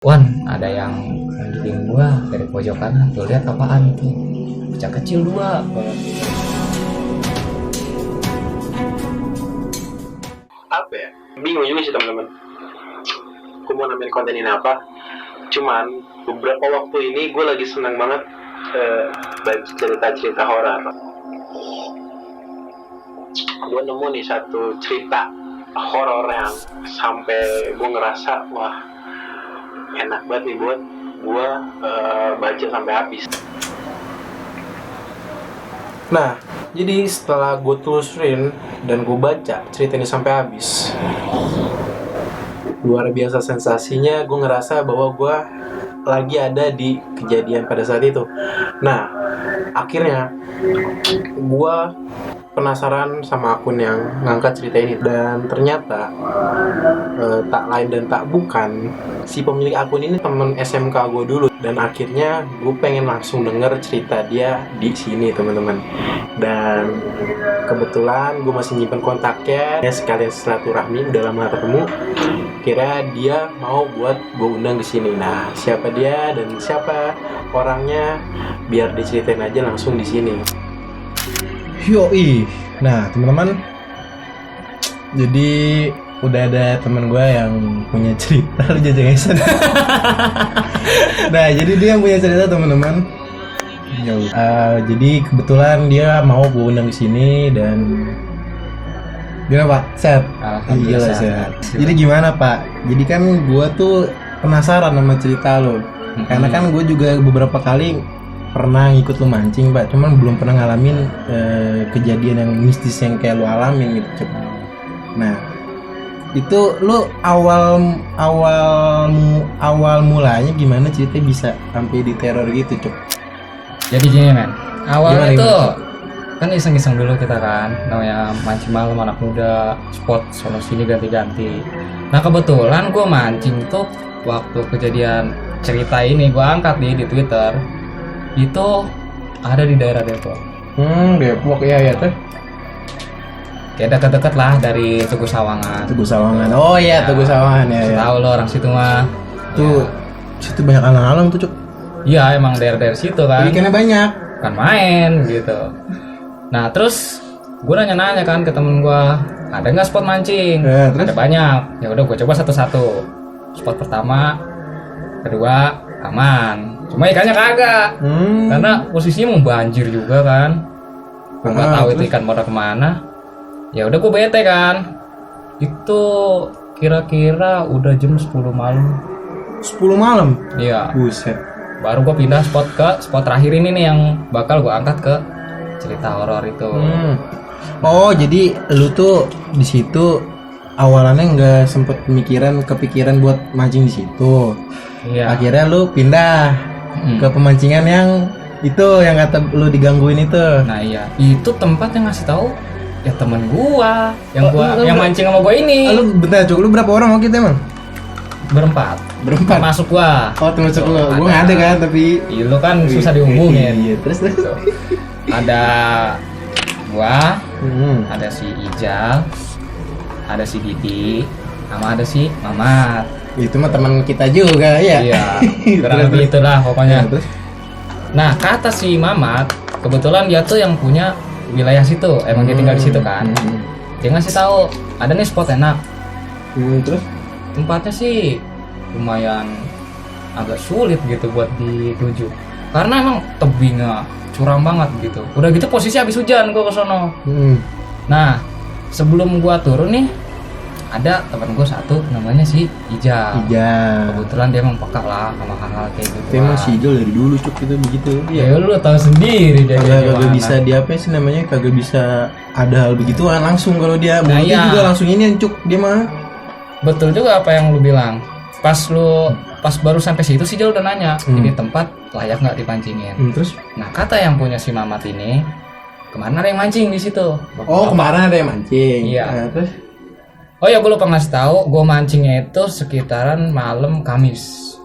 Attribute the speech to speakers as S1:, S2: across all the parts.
S1: Wan, ada yang ngikutin gua dari pojok kanan. Tuh lihat apaan tuh? Bocah kecil dua.
S2: Apa ya? Bingung juga sih teman-teman. Aku mau namain konten ini apa? Cuman beberapa waktu ini gue lagi senang banget baca cerita-cerita horor. Gue nemu nih satu cerita horor yang sampai gue ngerasa wah enak banget nih buat gue baca sampai habis. Nah, jadi setelah gue telusurin dan gue baca cerita ini sampai habis, luar biasa sensasinya. Gue ngerasa bahwa gue lagi ada di kejadian pada saat itu. Nah, akhirnya gue penasaran sama akun yang ngangkat cerita ini, dan ternyata tak lain dan tak bukan si pemilik akun ini temen SMK gue dulu, dan akhirnya gue pengen langsung denger cerita dia di sini teman-teman. Dan kebetulan gue masih nyimpen kontaknya ya, sekalian silaturahmi, udah lama ketemu, kira dia mau buat gue undang di sini. Nah, siapa dia dan siapa orangnya biar diceritain aja langsung di sini.
S3: Yoi. Nah teman-teman, jadi udah ada teman gue yang punya cerita. Lu jajang-jajang. Nah jadi dia yang punya cerita teman-teman. Jadi kebetulan dia mau gue undang di sini dan dia Pak sehat.
S1: Alhamdulillah sehat.
S3: Jadi gimana Pak? Jadi kan gue tuh penasaran sama cerita lo. Karena kan gue juga beberapa kali pernah ngikut lu mancing Pak, cuman belum pernah ngalamin kejadian yang mistis yang kayak lu alamin gitu. Nah itu lu awal mulanya gimana ceritanya bisa sampai diteror gitu Cuk?
S1: Jadi gini men, awalnya tuh kan iseng-iseng dulu kita kan, namanya mancing malam anak muda, spot sono sini ganti-ganti. Nah kebetulan gue mancing tuh waktu kejadian cerita ini gue angkat di Twitter. Itu ada di daerah Depok.
S3: Depok ya teh.
S1: Kayak dekat-dekat lah dari Tugu Sawangan.
S3: Tugu Sawangan. Oh iya, Tugu Sawangan ya.
S1: Tahu lo orang situ mah.
S3: Tuh, situ banyak alang-alang tuh, Cuk.
S1: Iya, emang daerah-daerah situ kan.
S3: Ikannya banyak.
S1: Kan main gitu. Nah, terus gue nanya-nanya kan ke temen gue, ada nggak spot mancing? Ada banyak. Ya udah gue coba satu-satu. Spot pertama, kedua aman. Cuma ikannya kagak, karena posisinya mau banjir juga kan. Gue nggak tahu itu ikan pada kemana. Ya udah gue bete kan. Itu kira-kira udah jam 10 malam.
S3: 10 malam?
S1: Iya.
S3: Buset.
S1: Baru gue pindah spot terakhir ini nih yang bakal gue angkat ke cerita horor itu.
S3: Oh jadi lu tuh di situ awalannya nggak sempet kepikiran buat mancing di situ.
S1: Iya.
S3: Akhirnya lu pindah ke pemancingan yang itu yang kata lu digangguin itu.
S1: Nah iya, itu tempat yang ngasih tahu ya temen gua yang mancing sama gua ini.
S3: Lu bentar Cuk, lu berapa orang waktu itu emang?
S1: Berempat.
S3: Masuk
S1: gua.
S3: Oh termasuk lu. Gua nggak ada kan tapi.
S1: Iya lu kan susah dihubungin.
S3: Iya terus.
S1: Ada gua, ada si Ijal, ada si Didi, sama ada si Mamat.
S3: Itu mah teman kita juga ya.
S1: Iya. Kurang lebih itulah pokoknya. Nah kata si Mamat, kebetulan dia tuh yang punya wilayah situ, emang dia tinggal di situ kan. Dia ngasih tahu ada nih spot enak.
S3: Terus
S1: tempatnya sih lumayan agak sulit gitu buat dituju, karena emang tebingnya curam banget gitu. Udah gitu posisi habis hujan gua ke sono. Nah sebelum gua turun nih, ada teman gue satu namanya si Ijal. Kebetulan dia emang peka lah sama hal-hal kayak gitu.
S3: Emang si Ijal dari dulu Cuk itu begitu.
S1: Ya lu tahu sendiri dia
S3: kagak bisa dia apa sih namanya, kagak bisa ada hal begituan langsung kalau dia.
S1: Nah,
S3: dia juga langsung ini Cuk dia mah.
S1: Betul juga apa yang lu bilang. Pas baru sampai situ si Ijal udah nanya, ini tempat layak nggak dipancingin.
S3: Terus?
S1: Nah kata yang punya si Mamat ini, kemarin ada yang mancing di situ.
S3: Kemarin ada yang mancing.
S1: Iya.
S3: Nah, terus?
S1: Oh ya, gue lupa ngasih tahu, gue mancingnya itu sekitaran malam Kamis.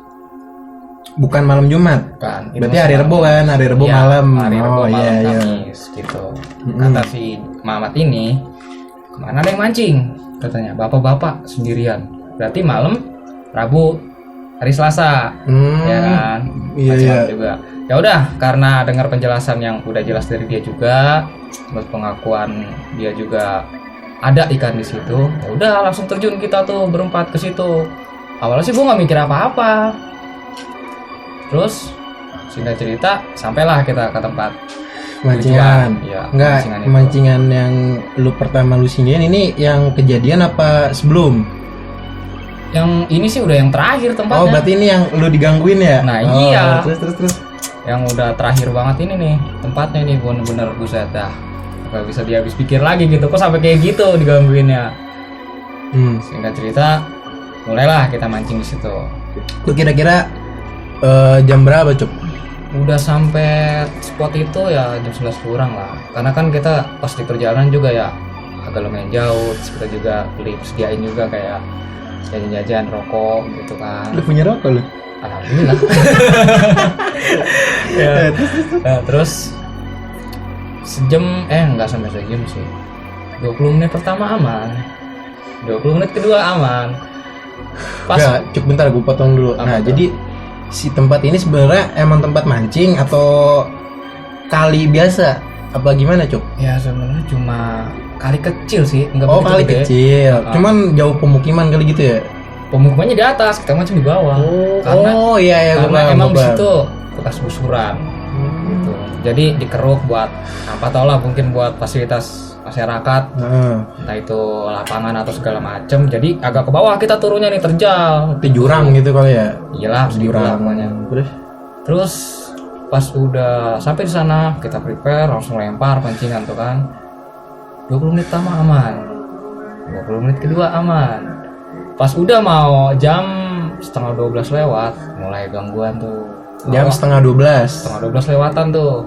S3: Bukan malam Jumat.
S1: Kan.
S3: Berarti hari Rebo kan, hari Rebo
S1: iya,
S3: malam.
S1: Hari Rebo malam
S3: iya.
S1: Kamis gitu. Kata si Mamat ini, kemana ada yang mancing? Katanya, bapak-bapak sendirian. Berarti malam Rabu. hari Selasa, ya kan?
S3: Iya.
S1: Juga. Ya udah, karena dengar penjelasan yang udah jelas dari dia juga, terus pengakuan dia juga ada ikan di situ. Ya udah, langsung terjun kita tuh berempat ke situ. Awalnya sih gue nggak mikir apa-apa. Terus singkat cerita, sampailah kita ke tempat
S3: Mancingan.
S1: Iya,
S3: Enggak, mancingan yang lu pertama lu singgahin ini yang kejadian apa sebelum?
S1: Yang ini sih udah yang terakhir tempatnya.
S3: Oh, berarti ini yang lu digangguin ya?
S1: Nah,
S3: oh,
S1: iya.
S3: Terus.
S1: Yang udah terakhir banget ini nih tempatnya nih, bener-bener buset dah. Gak bisa dia habis pikir lagi gitu, kok sampai kayak gitu digangguinnya. Singkat cerita, mulailah kita mancing di situ.
S3: Lu kira-kira jam berapa, Cuk?
S1: Udah sampai spot itu ya jam 11 kurang lah. Karena kan kita pas di perjalanan juga ya agak lumayan jauh, terus kita juga beli sediain juga kayak jajan-jajan rokok gitu kan.
S3: Lu punya rokok lu?
S1: Alhamdulillah. Ya. Nah, terus sejam enggak sampai sejam sih. 20 menit pertama aman. 20 menit kedua aman. Pas
S3: ya, Cuk, bentar gue potong dulu. Nah, jadi si tempat ini sebenarnya emang tempat mancing atau kali biasa? Apa gimana, Cuk?
S1: ya sebenarnya cuma kali kecil sih, enggak
S3: Oh,
S1: begitu
S3: kali
S1: gede.
S3: kecil. Cuman jauh pemukiman kali gitu ya?
S1: Pemukimannya di atas, kita mancing di bawah.
S3: Iya,
S1: Karena emang di situ bekas busuran. Gitu. Jadi dikeruk buat apa tau lah, mungkin buat fasilitas masyarakat, entah itu lapangan atau segala macem. Jadi agak ke bawah kita turunnya nih, terjal
S3: di jurang gitu kali ya?
S1: iyalah jurang pokoknya. Terus pas udah sampai di sana kita prepare, langsung lempar pancingan tuh kan. 20 menit pertama aman, 20 menit kedua aman. Pas udah mau jam setengah 12 lewat, mulai gangguan tuh.
S3: Jam setengah 12
S1: lewatan tuh,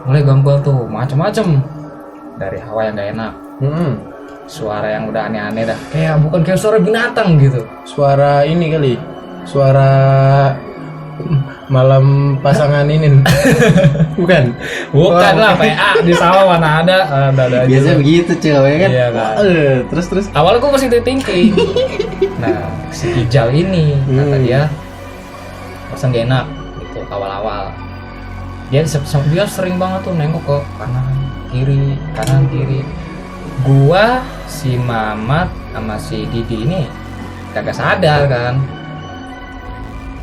S1: mulai gangguan tuh, macem-macem. Dari hawa yang gak enak, suara yang udah aneh-aneh dah, kayak suara binatang gitu.
S3: Suara ini kali, suara malam pasangan ini. Bukan
S1: Lah, PA di sawah mana ada aja.
S3: Biasanya begitu cewek kan.
S1: Iya kan.
S3: Terus
S1: Awalnya gue masih thinking. Nah, si Ijal ini kata dia pesan gak enak gitu awal-awal. Dia sering banget tuh nengok ke kanan kiri. Gua, si Mamat sama si Didi ini kagak sadar kan.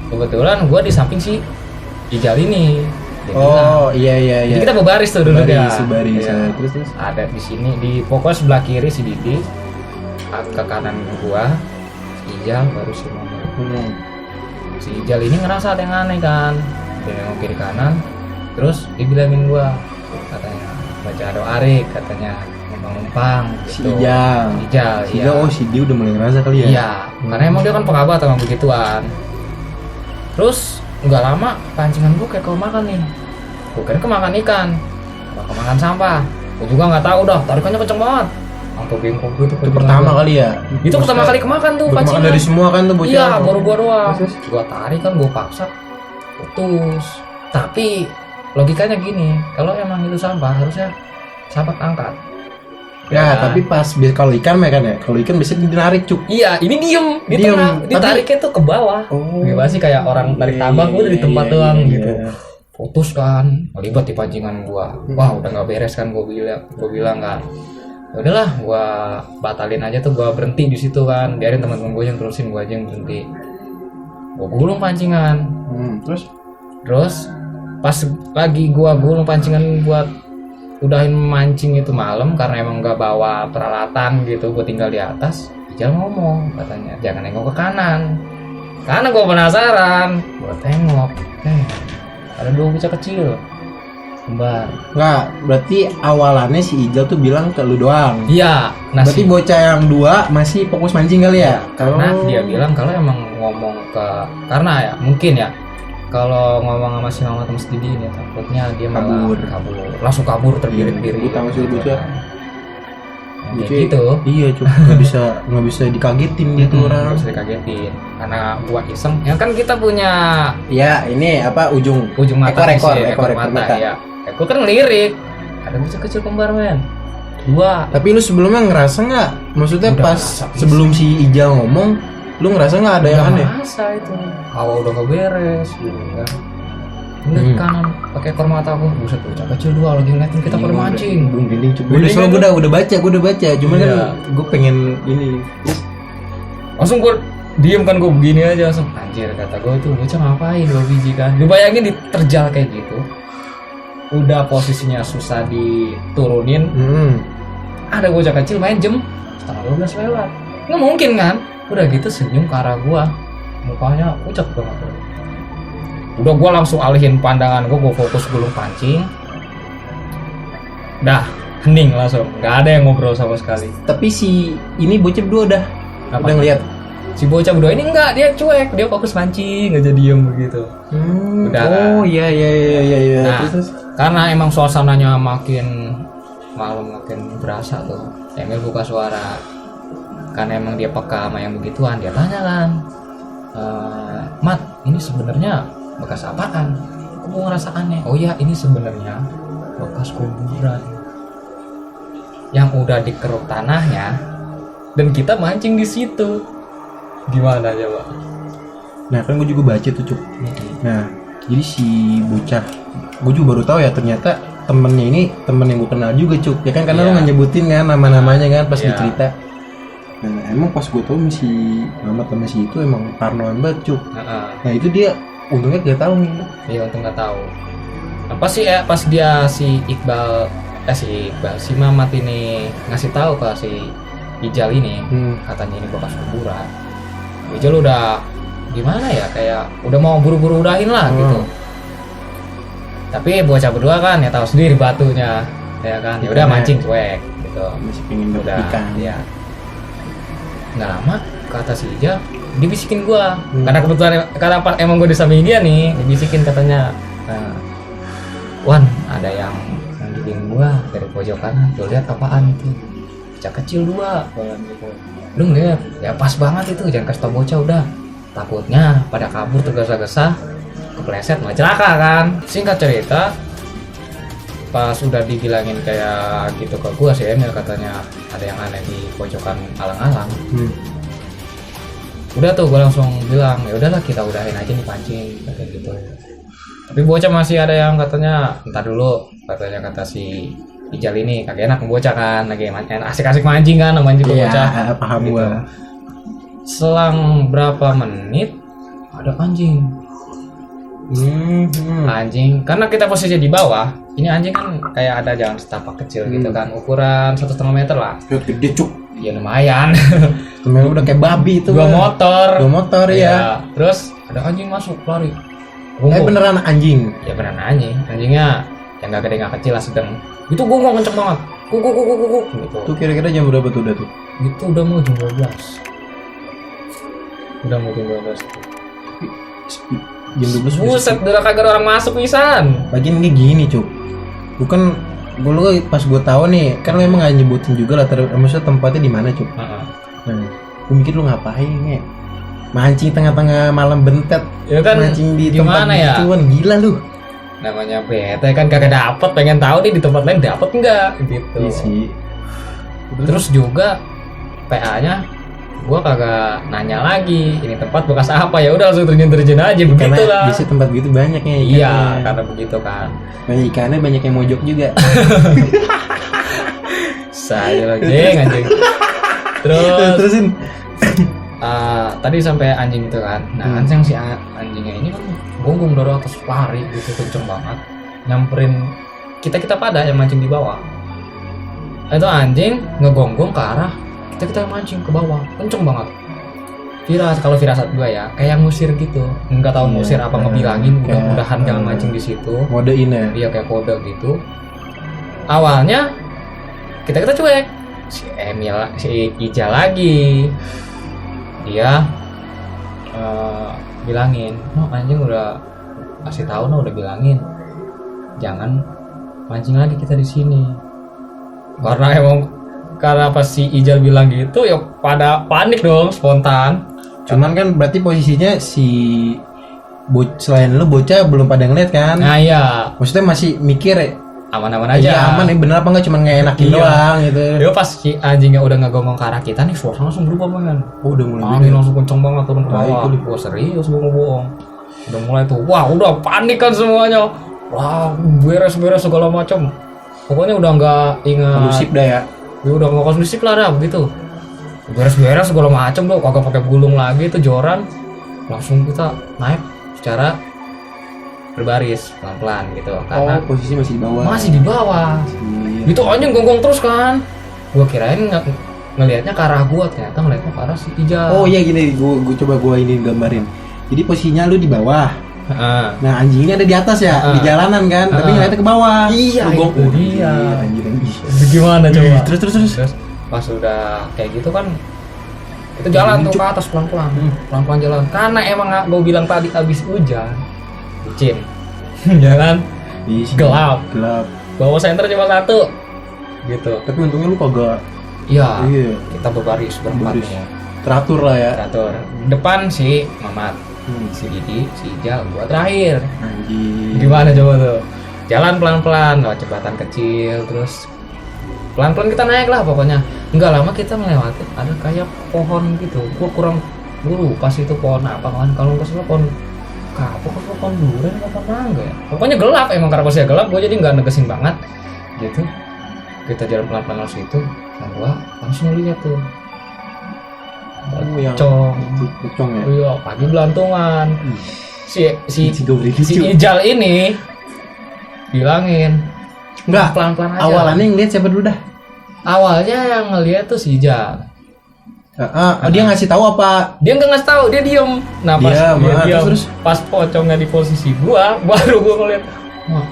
S1: Kebetulan gua di samping si Ijal ini.
S3: Iya.
S1: Jadi kita berbaris tuh dulu ya.
S3: Baris.
S1: Ya.
S3: Terus.
S1: Ada di sini di pokoknya sebelah kiri si Didi, ke kanan gua, si Ijal baru si Mamat. Si Ijal ini ngerasa ada yang aneh kan. Dia nengok kiri kanan, terus dibilangin gua, katanya baca doa arik, katanya numpang
S3: Si
S1: gitu.
S3: Ijal,
S1: iya.
S3: Oh, si dia udah mulai ngerasa kali ya?
S1: Iya, karena emang dia kan pengabat sama begituan. Terus nggak lama pancingan gue kayak kemakan nih. Gue kira kemakan ikan, kemakan sampah. Gue juga nggak tahu dah, tarikannya kenceng banget. Atau bengkok gitu.
S3: Itu pertama kali ya?
S1: Itu pertama kali kemakan tuh pancingan.
S3: Dari semua kan tuh bocah.
S1: Iya, baru gua doang. Gua tarik kan, gua paksa, putus. Tapi logikanya gini, kalau emang itu sampah harusnya sampah angkat.
S3: Ya, tapi pas kalau ikan ya kan ya, kalau ikan bisa ditarik Cuk.
S1: Iya, ini diem di tengah, ditariknya tuh ke bawah. Gimana sih kayak orang tarik tambang, gua di tempat doang gitu. Putus kan, ngelibat di pancingan gua. Wah, udah nggak beres kan, gua bilang kan. Ya udahlah, gua batalin aja tuh, gua berhenti di situ kan. Biarin teman-teman gua yang terusin, gua aja yang berhenti. Gua gulung pancingan. Terus pas lagi gua gulung pancingan buat udahin mancing itu malam, karena emang gak bawa peralatan gitu, gue tinggal di atas. Ijal ngomong katanya jangan nengok ke kanan, karena gue penasaran. Gue tengok, ada dua bocah kecil kembar.
S3: Nggak, berarti awalannya si Ijal tuh bilang ke lu doang.
S1: Iya,
S3: berarti bocah yang dua masih fokus mancing kali ya?
S1: Karena dia bilang kalau emang ngomong ke, karena ya mungkin ya kalau ngomong sama si Mama sama si Didi ini takutnya dia malah kabur, langsung kabur terbirit-birit.
S3: Gue tahu sih bocah.
S1: Kayak gitu.
S3: Iya, cuma nggak bisa dikagetin gitu orang.
S1: Nggak bisa dikagetin, karena gua iseng. Ya kan kita punya.
S3: Ya ini apa ujung
S1: mata,
S3: ekor
S1: mata. Ya. Gua kan ngelirik. Ada bocah kecil kembar men. Dua.
S3: Tapi lu sebelumnya ngerasa nggak? Maksudnya udah pas sebelum si Ijal ngomong, Lu ngerasa nggak ada yang
S1: Nggak
S3: aneh?
S1: merasa itu. Hawa udah nggak beres gitu kan. Ngeliat kanan pakai ekor mata aku, buset bocah kecil dua lagi ngeliatin kita pada mancing.
S3: Belum gini cukup.
S1: Gini kan?
S3: Gue udah baca. Cuman
S1: Iya.
S3: kan gue pengen ini.
S1: Langsung gue diem kan, gue begini aja langsung anjir, kata gue tuh bocah ngapain 2 biji kan. Lu bayangin diterjal kayak gitu, udah posisinya susah diturunin, ada bocah kecil main jam 11:30 lewat, nggak mungkin kan. Udah gitu senyum ke arah gua, mukanya pucat banget. Udah gua langsung alihin pandangan gua fokus gulung pancing. Dah hening langsung, nggak ada yang ngobrol sama sekali.
S3: Tapi si ini bocah berdua udah
S1: Apa?
S3: ngeliat.
S1: Si bocah berdua ini enggak, dia cuek, dia fokus mancing aja diem begitu. Udah.
S3: Oh iya.
S1: Nah,
S3: Terus.
S1: karena emang suasananya makin malam makin berasa tuh, Emil buka suara. Karena emang dia peka sama yang begituan, dia tanya kan, Mat, ini sebenarnya bekas apaan? Aku ngerasa aneh. Oh ya, ini sebenarnya bekas kuburan yang udah dikeruk tanahnya, dan kita mancing di situ. Gimana coba?
S3: Nah kan gue juga baca tuh Cuk. Nah jadi si bocah, gue juga baru tahu ya ternyata temennya ini temen yang gue kenal juga Cuk. Ya kan karena
S1: Iya.
S3: lu nggak nyebutin kan nama-namanya kan pas
S1: Iya.
S3: dicerita. Nah emang pas gue tahu si Mamat sama si itu emang parnoan banget Cuk. Nah itu dia untungnya gak tahu nih.
S1: Iya, untung nggak tahu. Apa sih pas dia si Mamat ini ngasih tahu ke si Ijal ini, katanya ini bekas kuburan. Ijal udah gimana ya, kayak udah mau buru-buru udahin lah gitu. Tapi bocah berdua kan ya tahu sendiri batunya, ya kan. Ya udah mancing cuek gitu.
S3: Masih pengen
S1: Udah,
S3: ikan.
S1: ya. Nggak lama kata si Ijal, dibisikin gua. Karena kebetulan karena pas emang gua di samping dia nih, dibisikin katanya, Wan, ada yang ngikutin gua dari pojok kanan. Tuh lihat apaan itu? Bocah kecil 2. Gitu. Lu ngeliat, ya pas banget itu, jangan kasih tau bocah udah. Takutnya pada kabur tergesa-gesa, kepleset mau celaka kan. Singkat cerita, pas udah dibilangin kayak gitu ke gua si Emil, katanya ada yang aneh di pojokan alang-alang. Udah tuh gua langsung bilang, ya udahlah kita udahin aja nih pancing kayak gitu. Tapi bocah masih ada yang katanya entar dulu, katanya kata si Ijal ini kagak enak bocah kan, lagi asik-asik mancing kan, mancing bocah.
S3: Iya, paham
S1: Gitu.
S3: gua.
S1: Selang berapa menit ada anjing. Anjing, karena kita posisinya di bawah, ini anjing kan kayak ada jalan setapak kecil gitu kan, ukuran 1,5 meter lah.
S3: Gede Cuk.
S1: Ya lumayan.
S3: Temen lu udah kayak babi itu.
S1: 2 motor.
S3: 2 motor ya.
S1: Terus ada anjing masuk lari.
S3: Beneran anjing.
S1: Ya beneran anjing. Anjingnya yang gak gede gak kecil lah, sedang. Itu gonggong kenceng banget. Kuk gitu.
S3: Tuh kira-kira jam berapa tuh udah tuh?
S1: Itu udah mau jam 12. Udah mau jam 12.
S3: Jam 12.
S1: Buset, udah kagak ada orang masuk pisan.
S3: Lagian ini gini Cuk. Bukan gue pas gue tahu nih kan lu emang gak nyebutin juga lah maksudnya tempatnya di mana Cuk. Nah, gue mikir lu ngapain nih? Mancing tengah-tengah malam bentet.
S1: Ya kan,
S3: mancing di tempat
S1: gimana ya?
S3: gituan, gila lu.
S1: Namanya bete kan kagak dapet, pengen tahu nih di tempat lain dapet enggak gitu.
S3: Iya sih.
S1: Terus juga PA-nya gua kagak nanya lagi ini tempat bekas apa, ya udah langsung terjun aja
S3: Karena
S1: begitulah.
S3: bisa tempat gitu banyak ya ikannya.
S1: Iya, karena begitu kan.
S3: Banyak ikannya, banyak yang mojok juga.
S1: Saya lagi anjing. Terus
S3: Terusin.
S1: tadi sampai anjing itu kan. Nah, anjing si anjingnya ini kan gonggong dari atas lari gitu kenceng banget. Nyamperin kita pada yang mancing di bawah. Itu anjing ngegonggong ke arah kita yang mancing ke bawah, kenceng banget. Kalau firasat gua ya, kayak ngusir gitu. Enggak tahu ngusir apa, ngebilangin mudah-mudahan jangan mancing di situ.
S3: Modein ya.
S1: Iya, kayak kode gitu. Awalnya kita cuek. Si Emil, si Ija lagi. Dia bilangin, "No, anjing udah kasih tahu, no, udah bilangin. Jangan mancing lagi kita di sini." Karena pas si Ijal bilang gitu ya pada panik dong, spontan.
S3: Cuman kan berarti posisinya si selain lu bocah belum pada ngeliat kan?
S1: Nah iya,
S3: Maksudnya masih mikir
S1: aman-aman aja.
S3: Iya aman, bener apa enggak, cuma ngenakin doang gitu.
S1: Dia pas si anjingnya udah ngegonggong ke arah kita nih, suasana langsung berubah banget.
S3: Oh, udah mulai
S1: Angin langsung kenceng banget turun ke bawah.
S3: Baik,
S1: Gua serius, gua ngomong. Udah mulai tuh, wah udah panik kan semuanya. Wah, beres-beres segala macam. Pokoknya udah nggak ingat.
S3: kondusif dah ya.
S1: Ya udah nggak kondusif lah dah begitu. Beres-beres segala macam tuh, kagak pakai gulung lagi itu joran. Langsung kita naik secara berbaris pelan-pelan gitu karena
S3: Posisi masih di bawah.
S1: masih di bawah.
S3: Iya.
S1: Itu anjing gonggong terus kan. Gua kirain ngelihatnya ke arah gua, ternyata ngelihatnya ke arah si Ijal.
S3: Oh iya gini, gua coba ini gambarin. Jadi posisinya lu di bawah.
S1: Heeh.
S3: Nah anjingnya ada di atas ya, di jalanan kan, tapi ngeliatnya ke bawah.
S1: Iya,
S3: Lu
S1: itu dia.
S3: Anjir.
S1: Gimana coba?
S3: Terus.
S1: Pas udah kayak gitu kan itu jalan tuh ke atas pelan-pelan. Pelan-pelan jalan. Karena emang gue bilang tadi abis hujan. Licin. Jalan gelap. Bawa senter cuma satu. Gitu.
S3: Tapi untungnya lu kagak.
S1: Iya.
S3: Iya.
S1: Kita berbaris berempat
S3: Berbaris.
S1: ya.
S3: Teratur lah ya.
S1: Teratur. Depan si Mamat, si Didi, si Ijal, gua terakhir.
S3: Anjir.
S1: Gimana coba tuh? Jalan pelan-pelan, lewat jembatan kecil, terus pelan-pelan kita naik lah pokoknya. Enggak lama kita melewati ada kayak pohon gitu. Gua lupa sih itu pohon apa kan. Kalau nggak salah pohon kapok atau pohon durian atau pohon mangga ya. Pokoknya gelap emang karena posisinya gelap, gua jadi nggak negesin banget gitu. Kita jalan pelan-pelan ke situ, nah gua langsung lihat tuh.
S3: Pocong ya.
S1: Iya, pagi belantungan. Si
S3: Si
S1: Ijal ini bilangin
S3: enggak,
S1: pelan-pelan aja.
S3: awalannya ngeliat siapa dulu dah?
S1: Awalnya yang ngeliat tuh si Ijal.
S3: Dia ngasih tahu apa?
S1: Dia nggak ngasih tahu, dia diem. Nah pas dia diem,
S3: terus
S1: pas pocongnya di posisi gua, baru gua ngeliat, wah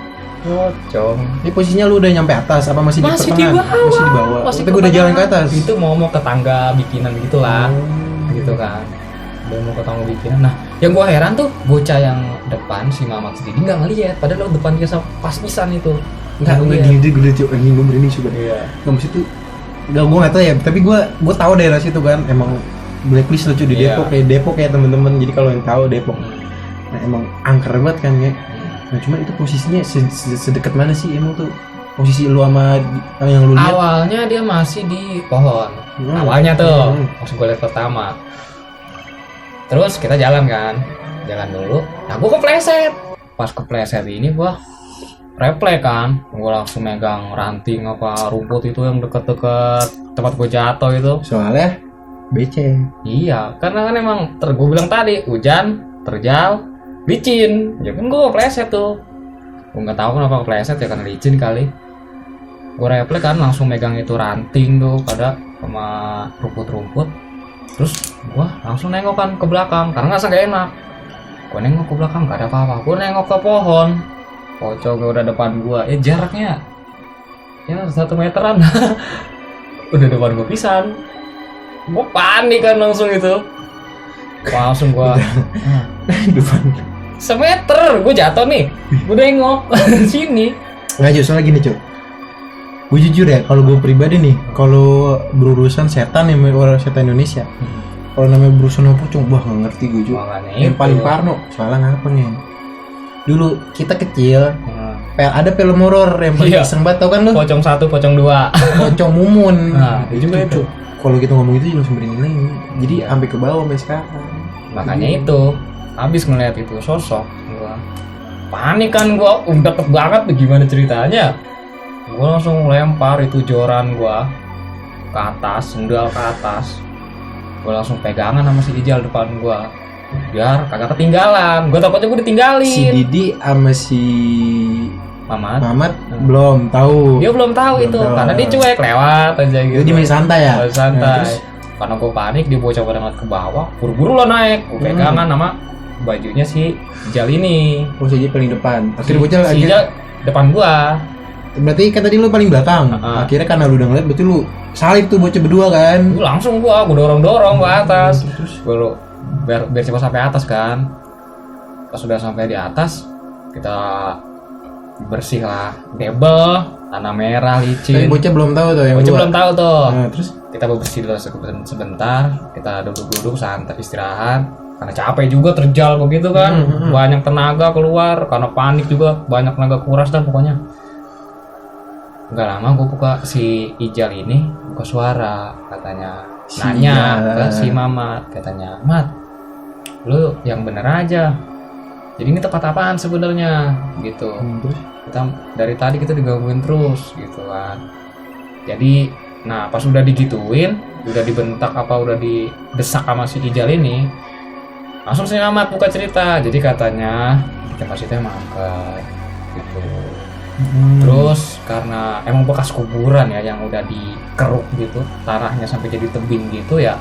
S1: pocong.
S3: Ini posisinya lu udah nyampe atas apa masih di pertengahan? Masih di bawah. Tapi gua udah jalan ke atas.
S1: Itu mau ke tangga bikinan gitulah, gitu kan. Udah mau ke tangga bikinan. Nah, yang gua heran tuh bocah yang depan si Mamat sendiri nggak ngeliat, padahal lo depan dia pas pisan itu.
S3: Enggak, gue gini gue berani coba.
S1: Iya.
S3: Nggak mesti tuh. Enggak, gue nggak tahu ya. Tapi gue tahu daerah situ kan. Emang blacklist lucu di
S1: Iya.
S3: Depok ya teman-teman. Jadi kalau yang tahu Depok, nah emang angker banget kan ya. Nah cuma itu posisinya sedekat mana sih emang tuh posisi lu sama yang lu lihat?
S1: Awalnya dia masih di pohon. Awalnya tuh, maksud gue lihat pertama. Terus kita jalan kan, jalan dulu. Nah gue kepleset. Pas kepleset ini gue refleks kan, gue langsung megang ranting apa rumput itu yang deket-deket tempat gue jatuh itu.
S3: Soalnya becek.
S1: Iya, karena kan emang gue bilang tadi hujan, terjal, licin. Ya kan gue kepleset tuh. Gue nggak tahu kenapa kepleset ya, karena licin kali. Gue refleks kan langsung megang itu ranting tuh pada sama rumput-rumput. Terus gue langsung nengok kan ke belakang karena nggak enak. Gue nengok ke belakang gak ada apa-apa. Gue nengok ke pohon. Pocong udah depan gue. Jaraknya ya 1 meteran. Udah depan gue pisan. Gue panik kan langsung itu. Langsung gue
S3: Depan.
S1: 1 meter. Gue jatuh nih. Gue nengok sini.
S3: Nggak soalnya gini cuy. Gue jujur ya, kalau gue pribadi nih, kalau berurusan setan ya, orang setan Indonesia, kalau namanya berurusan sama pocong, wah nggak ngerti gue juga. Yang paling parno, soalnya ngapa nih? Dulu kita kecil, ada film horor yang paling iseng banget, tau kan lu?
S1: Pocong 1, pocong 2.
S3: Pocong mumun.
S1: Nah, itu juga itu.
S3: Kalau kita ngomong itu langsung merinding. Jadi sampai ke bawah sampai sekarang.
S1: Makanya itu, habis ngeliat itu sosok, gua panik kan, gua deket banget gimana ceritanya. Gua langsung lempar itu joran gua ke atas, sendal ke atas. Gua langsung pegangan sama si Ijal depan gua biar kagak ketinggalan. Gua takutnya gua ditinggalin.
S3: Si Didi sama si Mamat belum tahu.
S1: Dia belum tahu itu karena dia cuek lewat aja gitu.
S3: Dia main santai ya.
S1: Main santai.
S3: Terus?
S1: Karena gua panik, dia bocah pada ngeliat ke bawah, buru-buru lo naik. Gua pegangan sama bajunya si Ijal ini.
S3: Oh, si Ijal paling depan. Akhirnya bocah
S1: si Ijal depan gua.
S3: Berarti kan tadi lu paling belakang. Akhirnya karena lu udah ngeliat, berarti lu salib tuh bocah berdua kan.
S1: Langsung gua dorong-dorong ke atas. Terus gua biar cepat sampai atas kan. Pas sudah sampai di atas, kita bersih lah. Debel, tanah merah, licin.
S3: Tapi bocah belum tahu tuh yang
S1: bocah belum tahu tuh.
S3: Nah, terus
S1: kita bersih dulu sebentar. Kita duduk-duduk santai istirahat. Karena capek juga terjal begitu kan. Banyak tenaga keluar karena panik juga, banyak tenaga kuras dan pokoknya. nggak lama gue buka si Ijal ini buka suara katanya,
S3: Si
S1: nanya
S3: Ijal.
S1: ke si Mamat katanya, Mat, lu yang bener aja. Jadi ini tempat apaan sebenarnya gitu.
S3: Terus
S1: Kita dari tadi kita digangguin terus gitu kan. Jadi nah pas udah digituin, udah dibentak apa udah didesak sama si Ijal ini, langsung si Mamat buka cerita. Jadi katanya di tempat situ emang angker gitu. Terus karena emang bekas kuburan ya yang udah dikeruk gitu, tanahnya sampai jadi tebing gitu ya,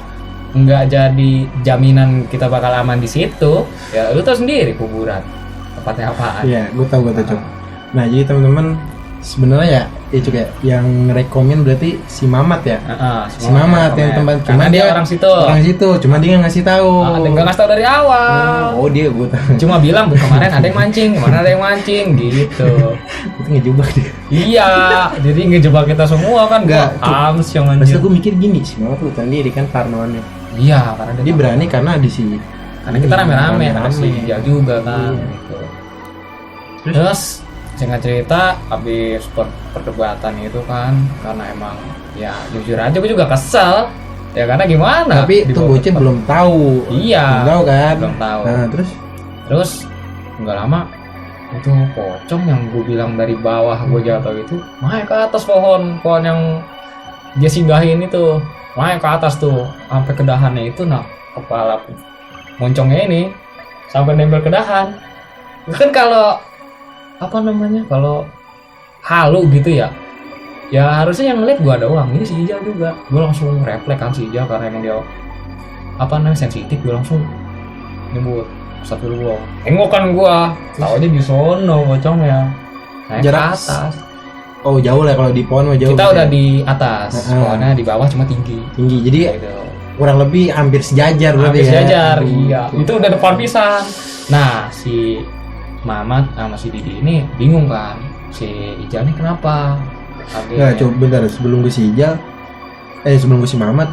S1: nggak jadi jaminan kita bakal aman di situ. Ya lu tau sendiri kuburan tempatnya apaan.
S3: iya, gue tahu Cuk. Nah, jadi teman-teman sebenarnya ya Cuk ya, yang rekomen berarti si Mamat ya. Si Mamat yang tempat,
S1: karena
S3: cuma
S1: dia orang situ.
S3: Orang situ, cuma dia nggak ngasih tahu.
S1: Dia nggak ngasih tahu dari awal.
S3: Oh, dia gue tahu.
S1: Cuma bilang bu kemarin ada yang mancing, kemarin ada yang mancing gitu.
S3: Itu ngejebak dia.
S1: Iya, jadi ngejebak kita semua kan.
S3: Nggak,
S1: Hams yang
S3: Pas
S1: anjir.
S3: itu gue mikir gini, si Mamat lu sendiri kan parnoannya.
S1: Iya, karena
S3: Dia berani karena di sini.
S1: karena kita rame-rame, ada si
S3: Rame-rame.
S1: Ijal juga kan
S3: Iya.
S1: gitu. Terus singkat cerita habis perdebatan itu kan, karena emang ya jujur aja gue juga kesel ya, karena gimana
S3: Tapi itu
S1: dibawa
S3: bocah
S1: ke-
S3: belum tahu.
S1: Iya,
S3: Belum tahu kan?
S1: belum tahu.
S3: Nah,
S1: Terus nggak lama itu pocong yang gue bilang dari bawah gue jatuh itu naik ke atas pohon yang dia singgahin itu, naik ke atas tuh sampai ke dahannya itu. Nah kepala moncongnya ini sampai nempel ke dahan. Kan kalau apa namanya, kalau halu gitu ya, ya harusnya yang ngeliat gua doang. Ini si Ijal juga, gua langsung refleks kan si Ijal karena emang dia apa namanya sensitif, gua langsung nyebut astagfirullah. Tengok kan gua, tau aja di sono pocongnya naik
S3: Jarak-
S1: ke atas.
S3: oh jauh lah kalau di pohon mah jauh.
S1: Kita
S3: gitu
S1: udah
S3: ya.
S1: di atas, pohonnya di bawah cuma tinggi.
S3: tinggi. Jadi
S1: Gitu.
S3: kurang lebih hampir sejajar berarti
S1: Habis
S3: ya.
S1: jajar,
S3: Aduh,
S1: iya. Itu udah depan pisan. Nah, si Mamat sama si Didi ini bingung kan. Si Ijal ini kenapa?
S3: Nggak, coba bentar sebelum gue si Ijal, sebelum gue si Mamat,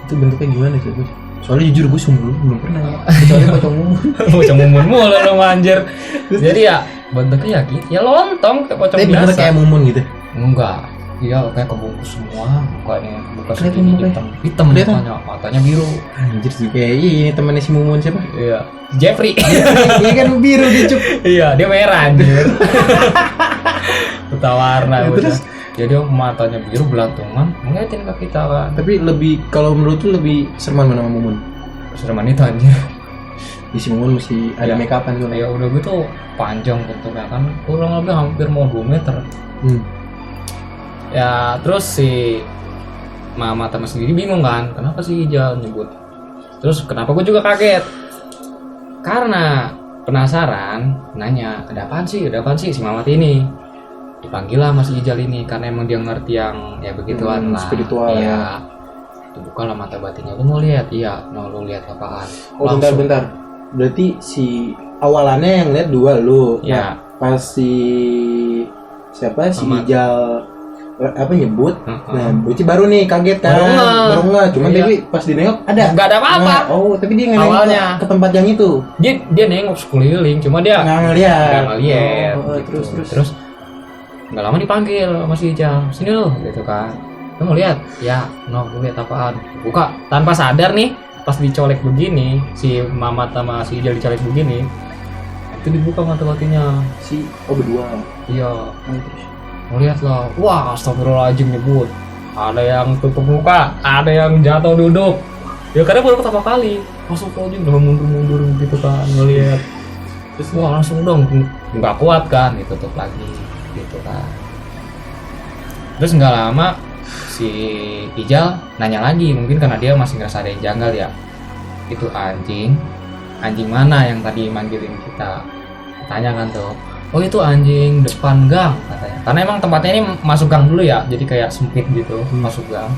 S3: itu bentuknya gimana sih? Soalnya jujur gue belum pernah ya. Kecuali pocong mumun.
S1: Pocong mumun mulu lo manjir. Jadi ya bentuknya ya gitu. Ya lontong kayak pocong
S3: Tapi bener
S1: biasa.
S3: kayak mumun gitu.
S1: Enggak. Iya kayak kebungkus semua mukanya, buka
S3: Kelihatan
S1: segini
S3: mukanya?
S1: hitam
S3: Kelihatan?
S1: matanya biru.
S3: Anjir sih kayak ini temannya si mumun siapa?
S1: Iya. Jeffrey.
S3: Iya kan biru dia Cuk.
S1: Iya, dia merah anjir. Buta warna
S3: Ya,
S1: udah.
S3: terus?
S1: Jadi matanya biru belantungan ngeliatin ke kita kan.
S3: Tapi lebih kalau menurut lu lebih serem mana sama mumun?
S1: Sereman itu anjir.
S3: Di si mumun mesti ada
S1: Iya.
S3: make upan tuh.
S1: Ya udah gitu panjang bentuknya kan, kurang lebih hampir mau 2 meter. Ya terus si Mama sama sendiri bingung kan, kenapa sih Ijal nyebut. Terus kenapa gue juga kaget, karena penasaran nanya ada apaan sih si Mamat ini. Dipanggil lah mas Ijal ini karena emang dia ngerti yang ya begituan lah,
S3: spiritual.
S1: iya. Dibuka lah mata batinnya, lu mau lihat? Iya, mau lu lihat apaan?
S3: Oh bentar. Berarti si awalannya yang lihat dua lu.
S1: Ya.
S3: Nah, pas si siapa si
S1: Mamat.
S3: Ijal apa nyebut.
S1: Heeh.
S3: Nah, Buci baru nih kaget kan.
S1: Baru nggak.
S3: Cuman
S1: Iya.
S3: tapi pas dinengok ada.
S1: Nggak ada apa-apa.
S3: Nah, oh, tapi dia nggak nengok
S1: Awalnya.
S3: ke tempat yang itu.
S1: Dia nengok sekeliling, cuma dia
S3: Nggak ngeliat.
S1: nggak ngeliat
S3: Oh,
S1: gitu.
S3: terus.
S1: Terus nggak lama dipanggil sama si Ijal, sini lo gitu kan, lu mau lihat? Ya, no, gue lihat apaan? Buka tanpa sadar nih, pas dicolek begini, si Mamat sama si Ijal dicolek begini, itu dibuka mata batinnya.
S3: Si berdua.
S1: Iya,
S3: Nah, terus.
S1: mau lihat lah, wah astagfirullahaladzim nyebut, ada yang tutup muka, ada yang jatuh duduk. Ya karena baru pertama kali masuk aja udah mundur gitu kan ngelihat. Terus wah langsung dong nggak kuat kan ditutup lagi gitu kan. Terus nggak lama si Ijal nanya lagi, mungkin karena dia masih ngerasa ada yang janggal ya. Itu anjing mana yang tadi manggilin kita? Tanya kan tuh. Oh itu anjing depan gang katanya. Karena emang tempatnya ini masuk gang dulu ya, jadi kayak sempit gitu masuk gang.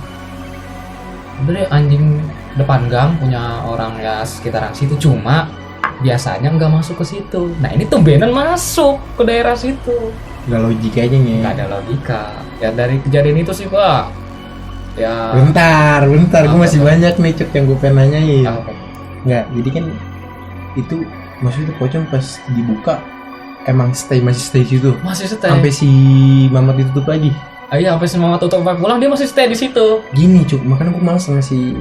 S1: Udah deh anjing depan gang punya orang ya sekitaran situ, cuma biasanya nggak masuk ke situ. Nah ini tumbenan masuk ke daerah situ.
S3: Nggak logik aja nih.
S1: Nggak ada logika. Ya dari kejadian itu sih pak. Ya.
S3: Bentar, gue
S1: Apa
S3: masih
S1: tuh?
S3: banyak nih Cuk yang gue pengen nanyain.
S1: Apa?
S3: Nggak, jadi kan itu maksudnya pocong pas dibuka emang masih stay situ
S1: Masih stay.
S3: sampai si Mamat ditutup lagi.
S1: Iya, sampai semangat tutup pulang dia masih stay di situ.
S3: Gini cuk, makanya gue malas sama si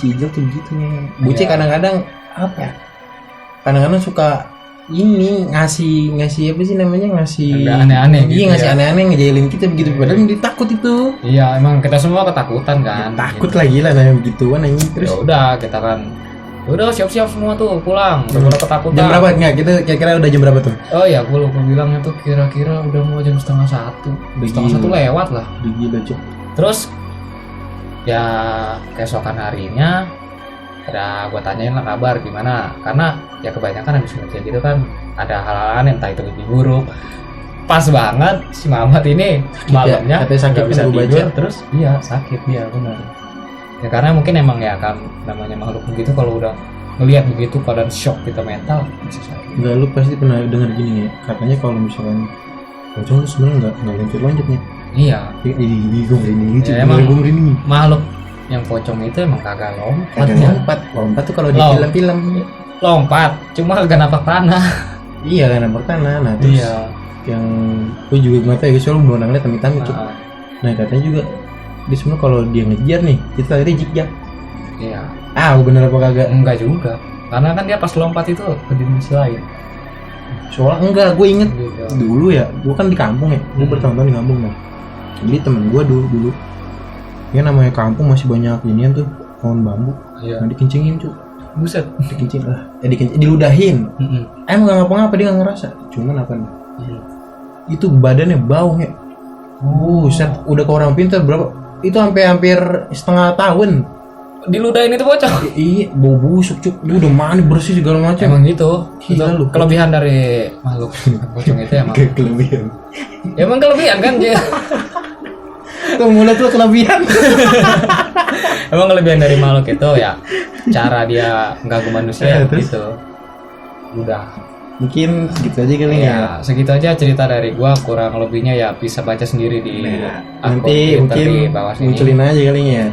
S3: Ijal tuh gitu nih. Bocah kadang-kadang apa ya? Kadang-kadang suka ini ngasih apa sih namanya, ngasih
S1: agak aneh-aneh
S3: iya
S1: gitu
S3: ngasih
S1: ya.
S3: aneh-aneh ngejailin kita begitu, padahal dia takut itu.
S1: Iya, emang kita semua ketakutan kan.
S3: Takut
S1: gitu.
S3: lah gila nanya begituan anjing. Terus
S1: Ya udah kita kan udah siap-siap semua tuh pulang, udah ketakutan.
S3: jam berapa? Enggak, kita kira-kira udah jam berapa tuh?
S1: Oh ya, gue lupa bilangnya tuh kira-kira udah mau jam 1:30.
S3: Udah
S1: 1:30
S3: gila.
S1: lewat lah.
S3: Udah gila cuk.
S1: Terus ya keesokan harinya ada gue tanyain lah kabar gimana, karena ya kebanyakan habis kerja gitu kan ada hal-hal aneh, entah itu mimpi buruk. Pas banget si Mamat ini malamnya
S3: katanya sakit
S1: nggak bisa
S3: kan gua
S1: tidur,
S3: baca.
S1: terus iya sakit dia benar. Ya karena mungkin emang ya kan namanya makhluk begitu, kalau udah ngelihat begitu keadaan shock kita mental bisa sakit.
S3: Enggak, lu pasti pernah dengar gini ya. Katanya kalau misalkan pocong tuh sebenarnya enggak loncat-loncat nih.
S1: Iya,
S3: Gue merinding lucu.
S1: Ya, emang-
S3: Gue merinding.
S1: makhluk yang pocong itu emang kagak lompat
S3: Kagak
S1: ya.
S3: lompat tuh kalau di
S1: Lom-
S3: film-film.
S1: Lompat, cuma kagak napak tanah.
S3: Iya kan nampak tanah. Nah terus
S1: Iya.
S3: yang gue juga nggak tahu ya, soalnya belum pernah ngeliat amit-amit cuk.
S1: Nah,
S3: Nah katanya juga dia sebenarnya kalau dia ngejar nih kita akhirnya jik-jak.
S1: iya.
S3: Bener apa kagak?
S1: Enggak juga. Karena kan dia pas lompat itu ke dimensi lain.
S3: Soalnya enggak, gue inget
S1: Gitu.
S3: dulu ya, gue kan di kampung ya, gue bertahun-tahun di kampung kan. Jadi temen gue dulu ya namanya kampung masih banyak inian tuh pohon bambu.
S1: Iya.
S3: Nah dikencingin cuk,
S1: Buset.
S3: dikencing lah, diludahin.
S1: Mm-mm.
S3: Emang gak ngapa-ngapa, dia gak ngerasa. Cuman apa nih?
S1: Iya.
S3: Itu badannya bau ya. Buset, udah ke orang pintar berapa? Itu hampir setengah tahun.
S1: Diludahin itu pocong.
S3: Iya, bau busuk cuk. Dia udah mandi bersih segala macam.
S1: Emang gitu.
S3: Gila
S1: Itu
S3: lu.
S1: kelebihan dari makhluk pocong itu emang.
S3: Kelebihan.
S1: Emang kelebihan kan dia.
S3: Tuh mulut lu kelebihan.
S1: Emang kelebihan dari makhluk itu ya cara dia mengganggu manusia ya
S3: Terus?
S1: gitu. Udah.
S3: Mungkin segitu aja kali ya.
S1: Ya, segitu aja cerita dari gua, kurang lebihnya ya bisa baca sendiri di akun
S3: Nanti
S1: Twitter
S3: mungkin
S1: di bawah sini.
S3: munculin aja kali ya.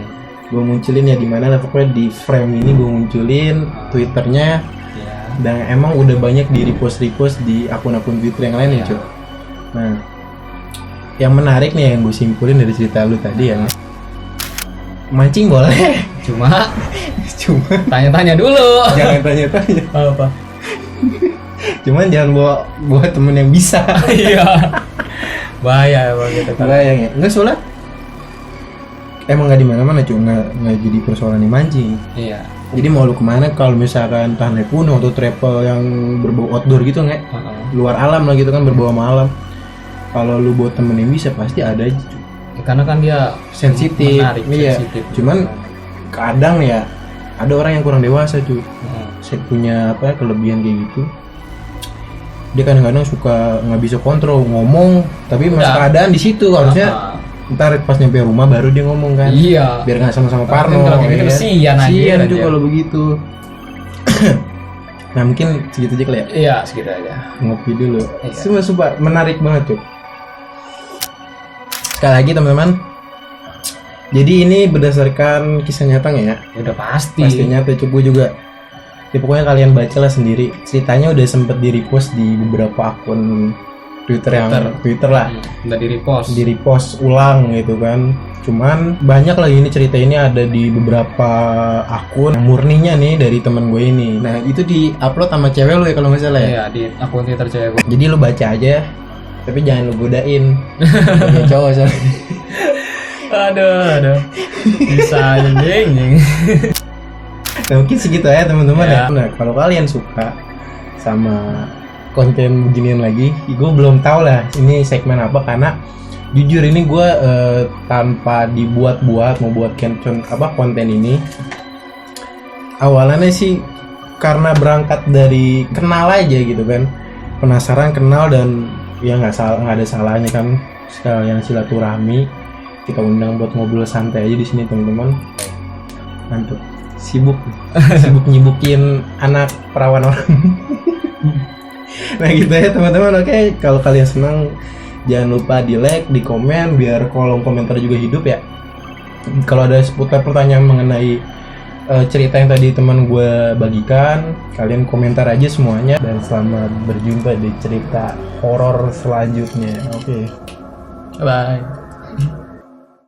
S3: Gue munculin ya di mana lah, pokoknya di frame ini gue munculin Twitternya,
S1: Ya.
S3: dan emang udah banyak di repost di akun-akun Twitter yang lain ya
S1: Iya.
S3: cuy. Nah, yang menarik nih yang gue simpulin dari cerita lu tadi ya, mancing boleh,
S1: Cuma
S3: cuma
S1: tanya-tanya dulu.
S3: jangan tanya-tanya.
S1: Apa?
S3: Cuman jangan bawa temen yang bisa.
S1: Iya. Bahaya emang gitu kan.
S3: Bayang ya, enggak soalnya emang nggak di mana-mana cuy, nggak jadi persoalan yang mancing.
S1: Iya.
S3: Jadi mau lu kemana kalau misalkan entah naik gunung atau travel yang berbau outdoor gitu nggak?
S1: Heeh.
S3: Luar alam lah gitu kan, berbau sama alam. Kalau lu buat temen yang bisa pasti ada aja cuy.
S1: Ya, karena kan dia
S3: Sensitif.
S1: menarik,
S3: Iya.
S1: sensitif.
S3: Cuman kadang ya ada orang yang kurang dewasa cuy.
S1: Heeh.
S3: Saya punya apa kelebihan kayak gitu. Dia kadang-kadang suka nggak bisa kontrol ngomong, tapi masa
S1: Udah.
S3: keadaan di situ harusnya
S1: Heeh.
S3: ntar pas nyampe rumah baru dia ngomong kan.
S1: Iya.
S3: Biar nggak sama-sama
S1: Tapi
S3: parno.
S1: kalau kayak
S3: ya
S1: gitu
S3: kan?
S1: kesian aja,
S3: Kesian
S1: aja.
S3: tuh kalau begitu. Nah mungkin segitu aja kali ya.
S1: Iya, segitu aja.
S3: Ngopi dulu.
S1: Iya.
S3: Sumpah menarik banget tuh. Sekali lagi teman-teman. Jadi ini berdasarkan kisah nyata nggak ya?
S1: Udah pasti.
S3: Pasti nyata cukup juga. Ya pokoknya kalian bacalah sendiri. Ceritanya udah sempet di repost di beberapa akun Twitter lah.
S1: Udah di repost.
S3: Di repost ulang gitu kan. Cuman banyak lagi ini cerita ini ada di beberapa akun yang murninya nih dari teman gue ini. Nah itu di upload sama cewek lu ya kalau nggak salah ya.
S1: Iya, di akun Twitter cewek gua.
S3: Jadi lu baca aja, tapi jangan lu godain. Banyak cowok soalnya.
S1: Aduh. Bisa anjing.
S3: Nah, mungkin segitu ya teman-teman
S1: Ya.
S3: ya. Nah kalau kalian suka sama konten beginian lagi, gue belum tahu lah ini segmen apa karena jujur ini gue tanpa dibuat-buat mau buat konten ini. Awalannya sih karena berangkat dari kenal aja gitu kan, penasaran kenal dan ya nggak ada salahnya kan sekalian silaturahmi, kita undang buat ngobrol santai aja di sini teman-teman. Mantap. Sibuk nyibukin anak perawan orang. Nah gitu ya teman-teman. Oke, kalau kalian senang jangan lupa di like, di komen biar kolom komentar juga hidup ya. Kalau ada seputar pertanyaan mengenai cerita yang tadi teman gue bagikan, kalian komentar aja semuanya. Dan selamat berjumpa di cerita horor selanjutnya. Oke.
S1: Bye.